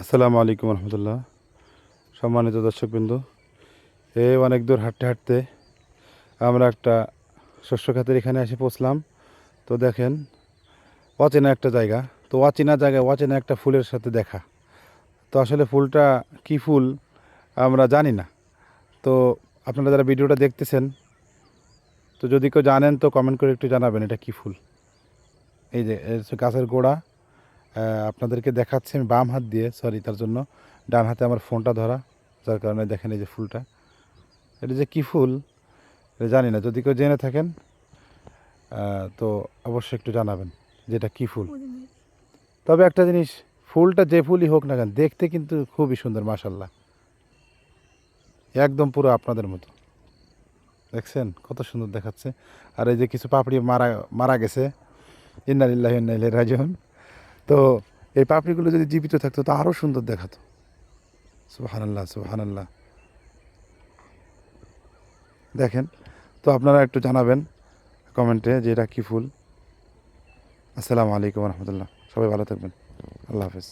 আসসালামু আলাইকুম রহমতুল্লাহ। সম্মানিত দর্শকবৃন্দ, এই অনেক দূর হাঁটতে হাঁটতে আমরা একটা শস্য খাতের এখানে এসে পৌঁছলাম। তো দেখেন, অচেনা একটা জায়গা, তো অচেনা জায়গায় অচেনা একটা ফুলের সাথে দেখা। তো আসলে ফুলটা কি ফুল আমরা জানি না। তো আপনারা যারা ভিডিওটা দেখতেছেন, তো যদি কেউ জানেন তো কমেন্ট করে একটু জানাবেন এটা কি ফুল। এই যে গাছের গোড়া, আপনাদেরকে দেখাচ্ছি আমি বাম হাত দিয়ে, সরি তার জন্য ডান হাতে আমার ফোনটা ধরা, যার কারণে দেখেন এই যে ফুলটা, এটা যে কী ফুল এটা জানি না। যদি কেউ জেনে থাকেন তো অবশ্যই একটু জানাবেন যে এটা কী ফুল। তবে একটা জিনিস, ফুলটা যে ফুলই হোক না কেন, দেখতে কিন্তু খুবই সুন্দর, মাশাল্লাহ, একদম পুরো আপনাদের মতো। দেখছেন কত সুন্দর দেখাচ্ছে। আর এই যে কিছু পাপড়ি মারা মারা গেছে, ইন্না লিল্লাহি ওয়া ইন্না ইলাইহি রাজিউন। তো এই পাপড়িগুলো যদি জীবিত থাকতো তো আরও সুন্দর দেখাতো। সুবহানাল্লাহ, সুবহানাল্লাহ। দেখেন, তো আপনারা একটু জানাবেন কমেন্টে যে এটা কী ফুল। আসসালামু আলাইকুম রহমতুল্লাহ। সবাই ভালো থাকবেন। আল্লাহ হাফেজ।